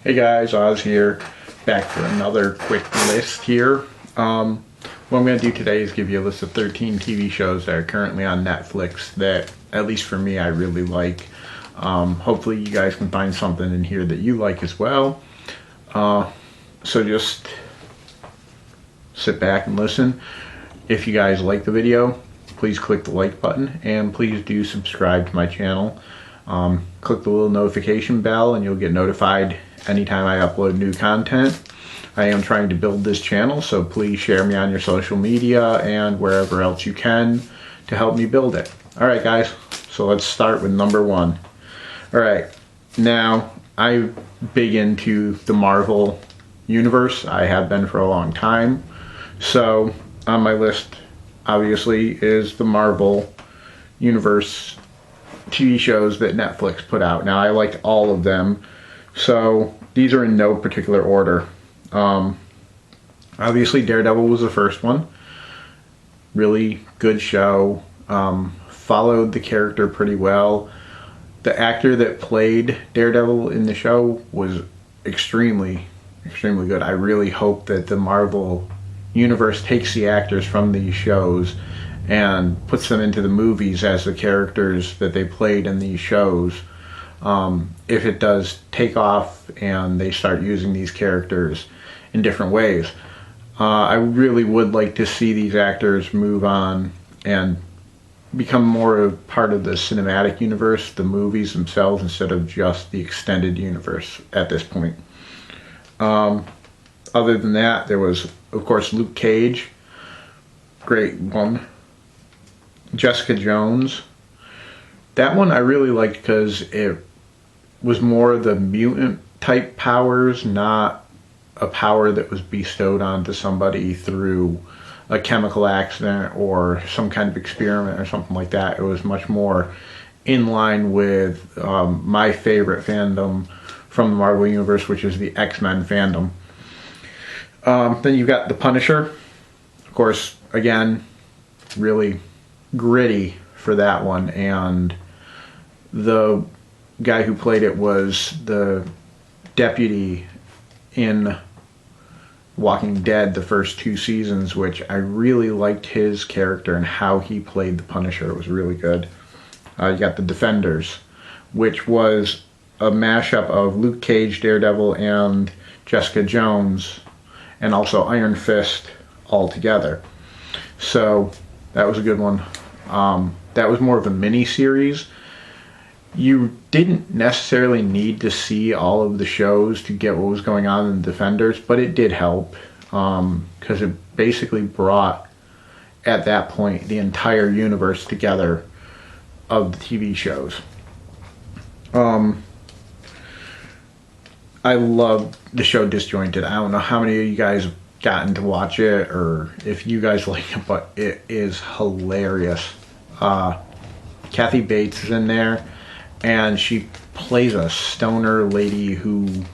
Hey guys, Oz here, back for another quick list here. What I'm going to do today is give you a list of 13 TV shows that are currently on Netflix that, at least for me, I really like. Hopefully you guys can find something in here that you like as well. So just sit back and listen. If you guys like the video, please click the like button and please do subscribe to my channel. Click the little notification bell and you'll get notified anytime I upload new content. I am trying to build this channel, so please share me on your social media and wherever else you can to help me build it. Alright guys, so let's start with number one. Alright, now I'm big into the Marvel universe. I have been for a long time. So on my list obviously is the Marvel universe TV shows that Netflix put out. Now I liked all of them, so these are in no particular order. Obviously Daredevil was the first one. Really good show. Followed the character pretty well. The actor that played Daredevil in the show was extremely good. I really hope that the Marvel universe takes the actors from these shows and puts them into the movies as the characters that they played in these shows. If it does take off and they start using these characters in different ways. I really would like to see these actors move on and become more a part of the cinematic universe, the movies themselves, instead of just the extended universe at this point. Other than that, there was, of course, Luke Cage. Great one. Jessica Jones. That one I really liked because it was more the mutant type powers, not a power that was bestowed onto somebody through a chemical accident or some kind of experiment or something like that. It was much more in line with my favorite fandom from the Marvel Universe, which is the X-Men fandom. Then you've got The Punisher. Of course, again, really gritty for that one, and the guy who played it was the deputy in Walking Dead the first 2 seasons, which I really liked his character and how he played the Punisher. It was really good. You got The Defenders, which was a mashup of Luke Cage, Daredevil, and Jessica Jones, and also Iron Fist all together. So that was a good one. That was more of a mini-series. You didn't necessarily need to see all of the shows to get what was going on in the Defenders, but it did help because it basically brought, at that point, the entire universe together of the TV shows. I love the show Disjointed. I don't know how many of you guys have gotten to watch it or if you guys like it, but it is hilarious. Kathy Bates is in there, and she plays a stoner lady who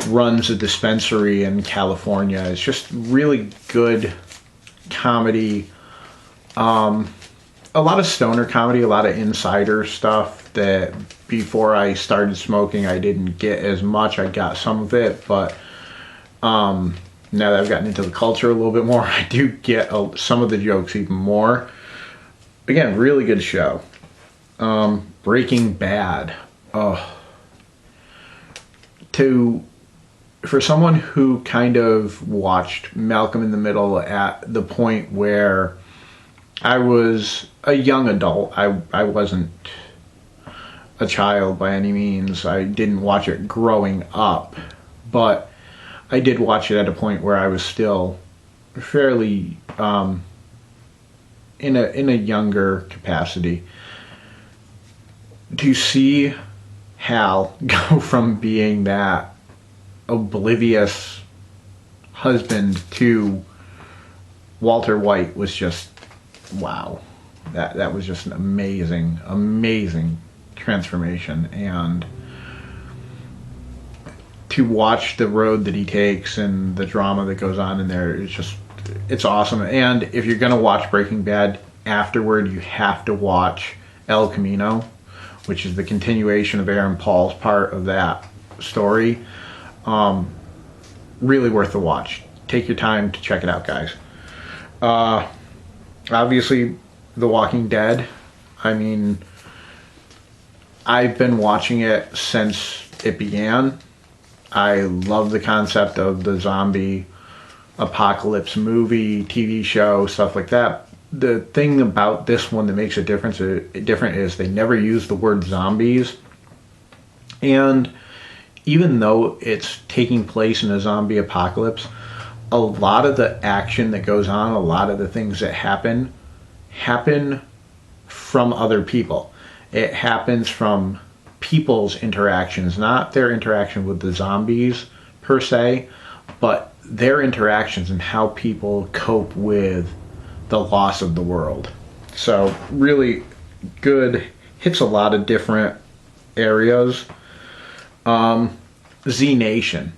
runs a dispensary in California. It's just really good comedy. A lot of stoner comedy, a lot of insider stuff that before I started smoking I didn't get as much. I got some of it, but now that I've gotten into the culture a little bit more, I do get some of the jokes even more. Again, really good show. Breaking Bad. For someone who kind of watched Malcolm in the Middle at the point where I was a young adult, I wasn't a child by any means. I didn't watch it growing up, but I did watch it at a point where I was still fairly in a younger capacity. To see Hal go from being that oblivious husband to Walter White was just wow. That was just an amazing transformation, and to watch the road that he takes and the drama that goes on in there, it's awesome. And if you're gonna watch Breaking Bad afterward, you have to watch El Camino, which is the continuation of Aaron Paul's part of that story. Really worth the watch. Take your time to check it out, guys. Obviously, The Walking Dead. I mean, I've been watching it since it began. I love the concept of the zombie apocalypse movie, TV show, stuff like that. The thing about this one that makes it different is they never use the word zombies. And even though it's taking place in a zombie apocalypse, a lot of the action that goes on, a lot of the things that happen from other people. It happens from people's interactions, not their interaction with the zombies per se, but their interactions and how people cope with the loss of the world. So really good, hits a lot of different areas. Z Nation.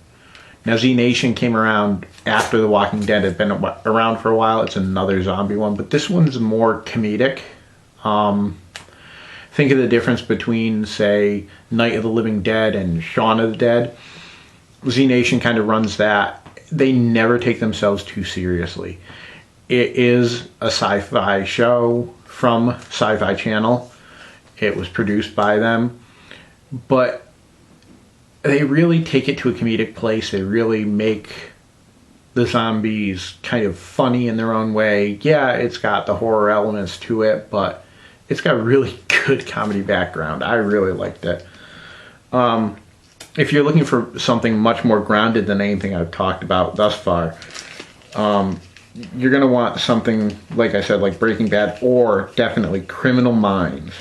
Now Z Nation came around after The Walking Dead had been around for a while. It's another zombie one, but this one's more comedic. Think of the difference between, say, Night of the Living Dead and Shaun of the Dead. Z Nation kind of runs that. They never take themselves too seriously. It is a sci-fi show from Sci-Fi Channel. It was produced by them. But they really take it to a comedic place. They really make the zombies kind of funny in their own way. Yeah, it's got the horror elements to it, but it's got a really good comedy background. I really liked it. If you're looking for something much more grounded than anything I've talked about thus far, you're going to want something, like I said, like Breaking Bad, or definitely Criminal Minds.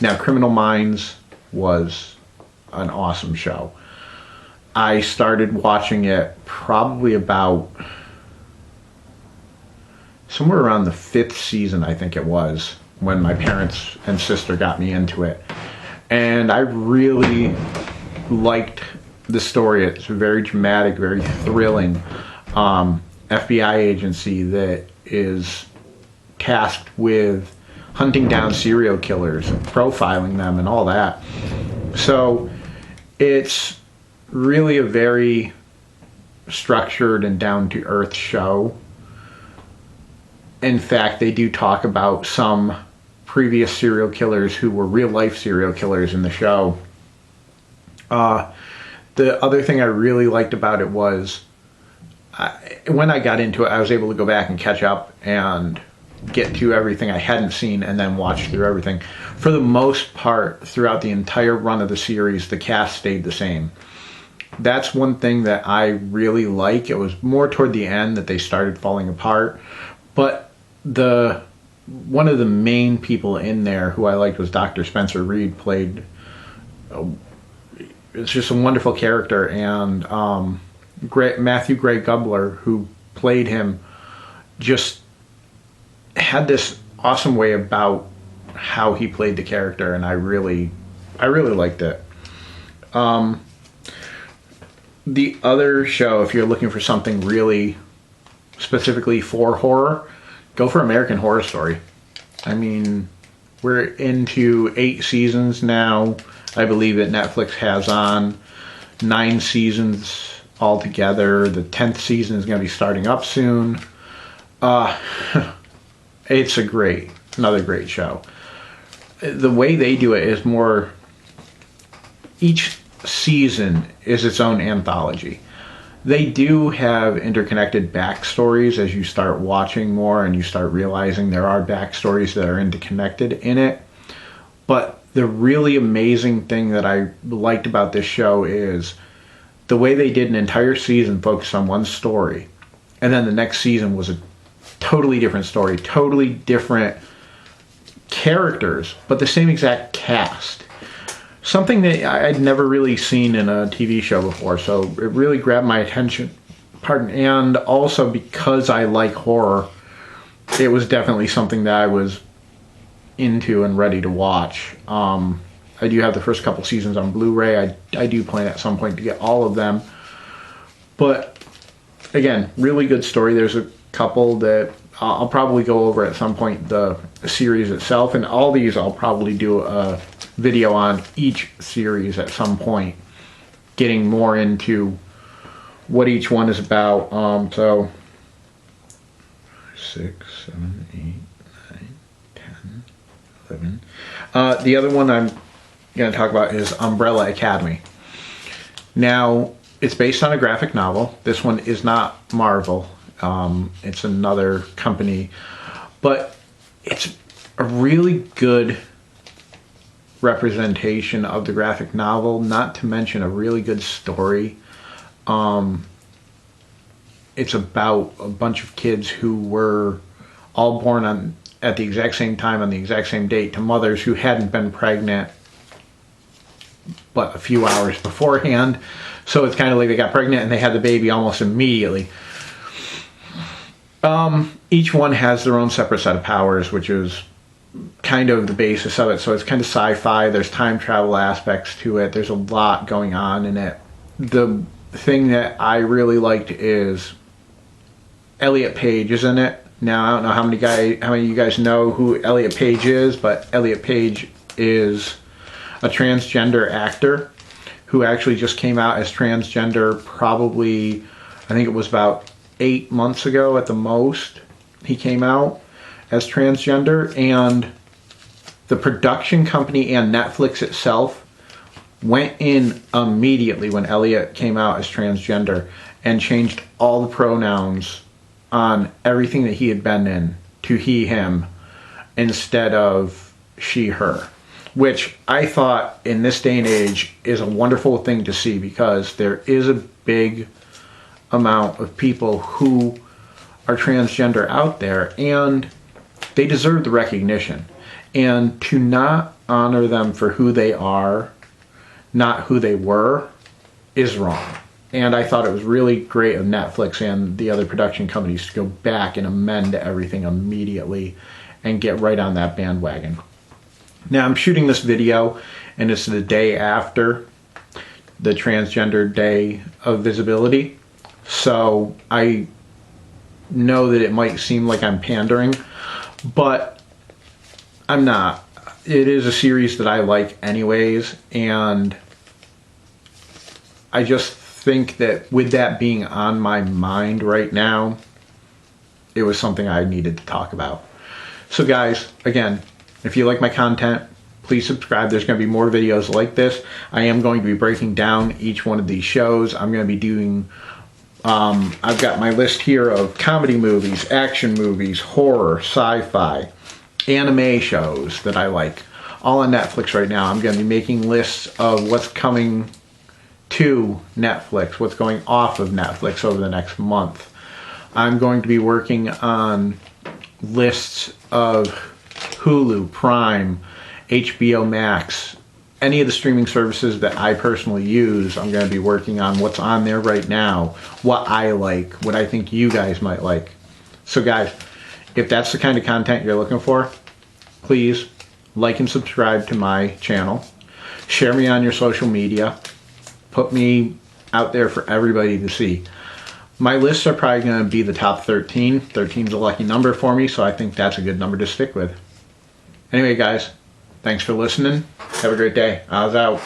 Now, Criminal Minds was an awesome show. I started watching it probably about somewhere around the 5th season, I think it was, when my parents and sister got me into it. And I really liked the story. It's very dramatic, very thrilling. FBI agency that is tasked with hunting down serial killers, profiling them, and all that. So it's really a very structured and down-to-earth show. In fact, they do talk about some previous serial killers who were real-life serial killers in the show. The other thing I really liked about it was when I got into it, I was able to go back and catch up and get to everything I hadn't seen and then watch through everything. For the most part, throughout the entire run of the series, the cast stayed the same. That's one thing that I really like. It was more toward the end that they started falling apart. But one of the main people in there who I liked was Dr. Spencer Reid. It's just a wonderful character, and Matthew Gray Gubler, who played him, just had this awesome way about how he played the character, and I really liked it. The other show, if you're looking for something really specifically for horror, go for American Horror Story. I mean, we're into 8 seasons now. I believe that Netflix has on 9 seasons altogether. The 10th season is going to be starting up soon. It's another great show. The way they do it is more, each season is its own anthology. They do have interconnected backstories as you start watching more and you start realizing there are backstories that are interconnected in it. But the really amazing thing that I liked about this show is the way they did an entire season focused on one story, and then the next season was a totally different story, totally different characters, but the same exact cast. Something that I'd never really seen in a TV show before, so it really grabbed my attention. And also because I like horror, it was definitely something that I was into and ready to watch. I do have the first couple seasons on Blu-ray. I do plan at some point to get all of them. But again, really good story. There's a couple that I'll probably go over at some point, the series itself, and all these I'll probably do a video on each series at some point, getting more into what each one is about. So 6, 7, 8, 9, 10, 11. The other one I'm going to talk about is Umbrella Academy. Now, it's based on a graphic novel. This one is not Marvel. It's another company. But it's a really good representation of the graphic novel, not to mention a really good story. It's about a bunch of kids who were all born at the exact same time on the exact same date to mothers who hadn't been pregnant but a few hours beforehand. So it's kind of like they got pregnant and they had the baby almost immediately. Each one has their own separate set of powers, which is kind of the basis of it. So it's kind of sci-fi. There's time travel aspects to it. There's a lot going on in it. The thing that I really liked is Elliot Page is in it. Now, I don't know how many of you guys know who Elliot Page is, but Elliot Page is a transgender actor who actually just came out as transgender probably, I think it was about 8 months ago at the most. He came out as transgender, and the production company and Netflix itself went in immediately when Elliot came out as transgender and changed all the pronouns on everything that he had been in to he, him, instead of she, her. Which I thought in this day and age is a wonderful thing to see, because there is a big amount of people who are transgender out there and they deserve the recognition. And to not honor them for who they are, not who they were, is wrong. And I thought it was really great of Netflix and the other production companies to go back and amend everything immediately and get right on that bandwagon. Now, I'm shooting this video, and it's the day after the Transgender Day of Visibility. So I know that it might seem like I'm pandering, but I'm not. It is a series that I like anyways, and I just think that with that being on my mind right now, it was something I needed to talk about. So guys, again, if you like my content, please subscribe. There's going to be more videos like this. I am going to be breaking down each one of these shows. I'm going to be doing, I've got my list here of comedy movies, action movies, horror, sci-fi, anime shows that I like, all on Netflix right now. I'm going to be making lists of what's coming to Netflix, what's going off of Netflix over the next month. I'm going to be working on lists of Hulu, Prime, HBO Max, any of the streaming services that I personally use. I'm going to be working on what's on there right now, what I like, what I think you guys might like. So guys, if that's the kind of content you're looking for, please like and subscribe to my channel. Share me on your social media. Put me out there for everybody to see. My lists are probably going to be the top 13. 13 is a lucky number for me, so I think that's a good number to stick with. Anyway, guys, thanks for listening. Have a great day. I was out.